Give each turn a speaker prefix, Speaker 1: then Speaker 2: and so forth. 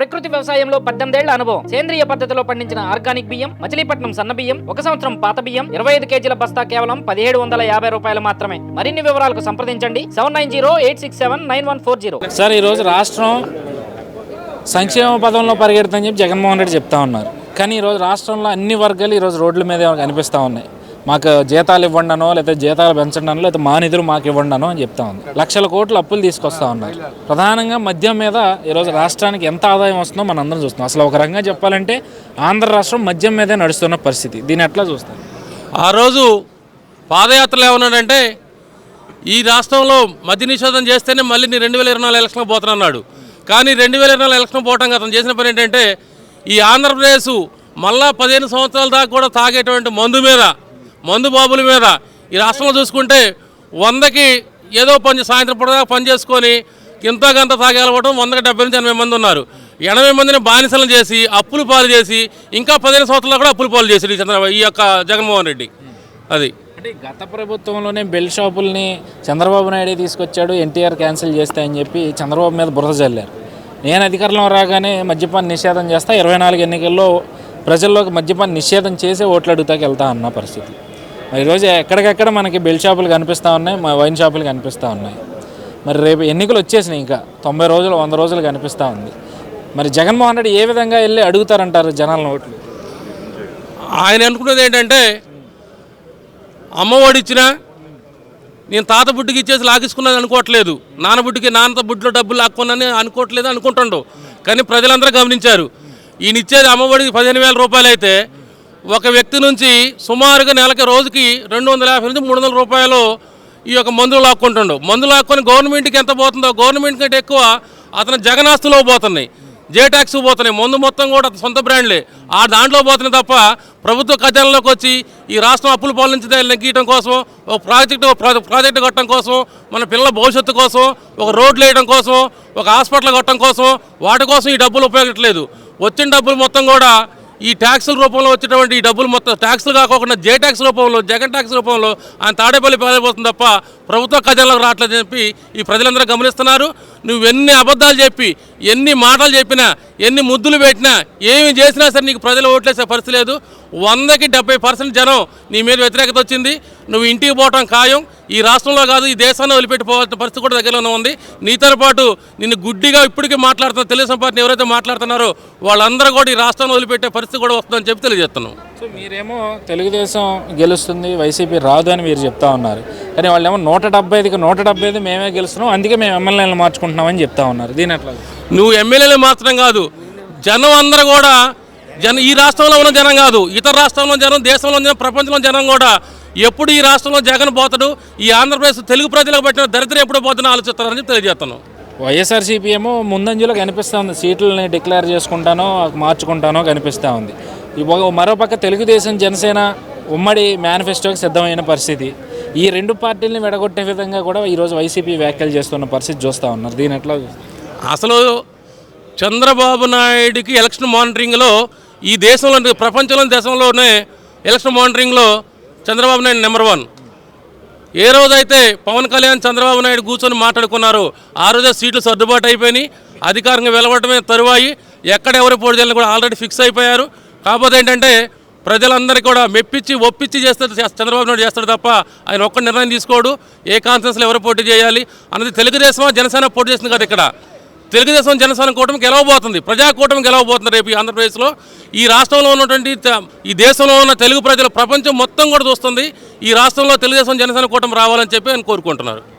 Speaker 1: ప్రకృతి వ్యవసాయంలో 18 ఏళ్ల అనుభవం. సేంద్రియ పద్ధతిలో పండించిన ఆర్గానిక్ బియ్యం, మచిలీపట్నం సన్న బియ్యం, 1 సంవత్సరం పాత బియ్యం, 25 కేజీల బస్తా కేవలం 1750 రూపాయలు మాత్రమే. మరిన్ని వివరాలకు సంప్రదించండి 7908679140.
Speaker 2: సార్, ఈరోజు రాష్ట్రం సంక్షేమ పదంలో పరిగెడుతుందని చెప్పి జగన్మోహన్ రెడ్డి చెప్తా ఉన్నారు. కానీ ఈరోజు రాష్ట్రంలో అన్ని వర్గాలు ఈరోజు రోడ్ల మీద కనిపిస్తూ ఉన్నాయి. మాకు జీతాలు ఇవ్వండనో, లేకపోతే జీతాలు పెంచడనో, లేకపోతే మా నిధులు మాకు ఇవ్వండనో అని చెప్తా ఉంది. లక్షల కోట్ల అప్పులు తీసుకొస్తా ఉన్నారు. ప్రధానంగా మద్యం మీద ఈరోజు రాష్ట్రానికి ఎంత ఆదాయం వస్తుందో మనం అందరం చూస్తున్నాం. అసలు ఒక రకంగా చెప్పాలంటే ఆంధ్ర రాష్ట్రం మద్యం మీదే నడుస్తున్న పరిస్థితి. దీన్ని ఎట్లా చూస్తాం?
Speaker 3: ఆ రోజు పాదయాత్రలు ఏమన్నాడంటే, ఈ రాష్ట్రంలో మద్య నిషేధం చేస్తేనే మళ్ళీ నీ 2024 ఎలక్షన్ పోతానన్నాడు. కానీ 2024 ఎలక్షన్ పోవడానికి అతను చేసిన పని ఏంటంటే, ఈ ఆంధ్రప్రదేశ్ మళ్ళా 15 సంవత్సరాల దాకా కూడా తాగేటువంటి మందు బాబుల మీద ఈ రాష్ట్రంలో చూసుకుంటే 100కి ఏదో సాయంత్రం పూట పని చేసుకొని ఇంత గంట తాగేలవడం 100కి 70 నుంచి 80 మంది ఉన్నారు. 80 మందిని బానిసలను చేసి అప్పులు పాలు చేసి ఇంకా 15 సంవత్సరాలు కూడా అప్పులు పాలు చేసి ఈ యొక్క జగన్మోహన్ రెడ్డి. అది
Speaker 2: అంటే గత ప్రభుత్వంలోనే బెల్ షాపుల్ని చంద్రబాబు నాయుడు తీసుకొచ్చాడు, ఎన్టీఆర్ క్యాన్సిల్ చేస్తా అని చెప్పి చంద్రబాబు మీద బురద జల్లారు. నేను అధికారంలో రాగానే మద్యపాన నిషేధం చేస్తా, 24 ఎన్నికల్లో ప్రజల్లోకి మద్యపాన నిషేధం చేసే ఓట్లు అడుగుతాకి వెళ్తా అన్న పరిస్థితి. మరి ఈరోజు ఎక్కడికెక్కడ మనకి బెల్ షాపులు కనిపిస్తూ ఉన్నాయి, వైన్ షాపులు కనిపిస్తూ ఉన్నాయి. మరి రేపు ఎన్నికలు వచ్చేసినాయి, ఇంకా 90 రోజులు 100 రోజులు కనిపిస్తూ ఉంది. మరి జగన్మోహన్ రెడ్డి ఏ విధంగా వెళ్ళి అడుగుతారంటారు జనాలను ఓట్లు?
Speaker 3: ఆయన అనుకున్నది ఏంటంటే, అమ్మఒడి ఇచ్చినా నేను తాత బుడ్డికి ఇచ్చేసి లాగేసుకున్నది అనుకోవట్లేదు, నాన్న బుడ్డిలో డబ్బులు లాక్కున్నానని అనుకోవట్లేదు అనుకుంటుండో. కానీ ప్రజలందరూ గమనించారు, ఈయన ఇచ్చేది అమ్మఒడికి 15,000 రూపాయలు అయితే ఒక వ్యక్తి నుంచి సుమారుగా నెలకి రోజుకి 250 నుంచి 300 రూపాయలు ఈ యొక్క మందులు లాక్కుంటుండవు. మందులు లాక్కొని గవర్నమెంట్కి ఎంత పోతుందో, గవర్నమెంట్ కంటే ఎక్కువ అతను జగనాస్తులో పోతున్నాయి, జే ట్యాక్స్ పోతున్నాయి. మందు మొత్తం కూడా సొంత బ్రాండ్లే ఆ దాంట్లో పోతున్నాయి తప్ప ప్రభుత్వ ఖజానాలోకి వచ్చి ఈ రాష్ట్రం అప్పుల పాల నుంచి నెగ్గీయడం కోసం, ఒక ప్రాజెక్టు కట్టడం కోసం, మన పిల్లల భవిష్యత్తు కోసం, ఒక రోడ్లు వేయడం కోసం, ఒక హాస్పిటల్ కట్టడం కోసం, వాటి కోసం ఈ డబ్బులు ఉపయోగించట్లేదు. వచ్చిన డబ్బులు మొత్తం కూడా ఈ ట్యాక్సుల రూపంలో వచ్చేటువంటి ఈ డబ్బులు మొత్తం ట్యాక్సులు కాకుండా జే ట్యాక్స్ రూపంలో, జగన్ ట్యాక్స్ రూపంలో ఆయన తాడేపల్లి పారిపోతుంది తప్ప ప్రభుత్వ ఖజానాలకు రావట్లేదని చెప్పి ఈ ప్రజలందరూ గమనిస్తున్నారు. నువ్వు ఎన్ని అబద్ధాలు చెప్పి, ఎన్ని మాటలు చెప్పినా, ఎన్ని ముద్దులు పెట్టినా, ఏమి చేసినా సరే నీకు ప్రజలు ఓట్లేసే పరిస్థితి లేదు. 100కి 70% జనం నీ మీద వ్యతిరేకత వచ్చింది. నువ్వు ఇంటికి పోవటం ఖాయం. ఈ రాష్ట్రంలో కాదు, ఈ దేశాన్ని వదిలిపెట్టిపోవాల్సిన పరిస్థితి కూడా దగ్గరలోనే ఉంది. నీతో పాటు నిన్ను గుడ్డిగా ఇప్పటికీ మాట్లాడుతున్న తెలుగుదేశం పార్టీని ఎవరైతే మాట్లాడుతున్నారో వాళ్ళందరూ కూడా ఈ రాష్ట్రాన్ని వదిలిపెట్టే పరిస్థితి కూడా వస్తుందని చెప్పి తెలియజేస్తున్నాం.
Speaker 2: సో మీరేమో తెలుగుదేశం గెలుస్తుంది, వైసీపీ రాదు అని మీరు చెప్తా ఉన్నారు. కానీ వాళ్ళేమో 175కి 175 మేమే గెలుస్తున్నాం, అందుకే మేము ఎమ్మెల్యేలను మార్చుకుంటున్నామని చెప్తా ఉన్నారు. దీని ఎట్లా?
Speaker 3: నువ్వు ఎమ్మెల్యేలు మార్చడం కాదు, జనం అందరూ కూడా ఈ రాష్ట్రంలో ఉన్న జనం కాదు, ఇతర రాష్ట్రంలో జనం, దేశంలో జనం, ప్రపంచంలో జనం కూడా ఎప్పుడు ఈ రాష్ట్రంలో జగన్ పోతాడు, ఈ ఆంధ్రప్రదేశ్ తెలుగు ప్రజలకు పెట్టిన దరిద్రం ఎప్పుడు పోతుందో ఆలోచిస్తారని తెలియజేస్తున్నాం.
Speaker 2: వైఎస్ఆర్సీపీ ఏమో ముందంజలో కనిపిస్తూ ఉంది, సీట్లని డిక్లేర్ చేసుకుంటానో మార్చుకుంటానో కనిపిస్తూ ఉంది. మరోపక్క తెలుగుదేశం జనసేన ఉమ్మడి మేనిఫెస్టోకి సిద్ధమైన పరిస్థితి. ఈ రెండు పార్టీలని విడగొట్టే విధంగా కూడా ఈరోజు వైసీపీ వ్యాఖ్యలు చేస్తున్న పరిస్థితి చూస్తూ ఉన్నారు. దీని ఎట్లా?
Speaker 3: అసలు చంద్రబాబు నాయుడికి ఎలక్షన్ మానిటరింగ్లో ఈ దేశంలో, దేశంలోనే ఎలక్షన్ మానిటరింగ్లో చంద్రబాబు నాయుడు నెంబర్ 1. ఏ రోజైతే పవన్ కళ్యాణ్ చంద్రబాబు నాయుడు కూర్చొని మాట్లాడుకున్నారో ఆ రోజే సీట్లు సర్దుబాటు అయిపోయినాయి, అధికారంగా వెలవడమే తరువాయి, ఎక్కడెవరు పోటీ చేయాలని కూడా ఆల్రెడీ ఫిక్స్ అయిపోయారు. కాకపోతే ఏంటంటే ప్రజలందరికీ కూడా మెప్పించి ఒప్పించి చేస్తాడు చంద్రబాబు నాయుడు చేస్తాడు తప్ప ఆయన ఒక్క నిర్ణయం తీసుకోడు. ఏ కాన్ఫరెన్స్లో ఎవరు పోటీ చేయాలి అన్నది తెలుగుదేశం జనసేన పోటీ చేస్తుంది కదా. ఇక్కడ తెలుగుదేశం జనసేన కూటమి గెలవబోతుంది, ప్రజా కూటమి గెలవబోతుంది రేపు ఈ ఆంధ్రప్రదేశ్లో. ఈ రాష్ట్రంలో ఉన్నటువంటి, ఈ దేశంలో ఉన్న తెలుగు ప్రజలు, ప్రపంచం మొత్తం కూడా చూస్తుంది ఈ రాష్ట్రంలో తెలుగుదేశం జనసేన కూటమి రావాలని చెప్పి ఆయన కోరుకుంటున్నారు.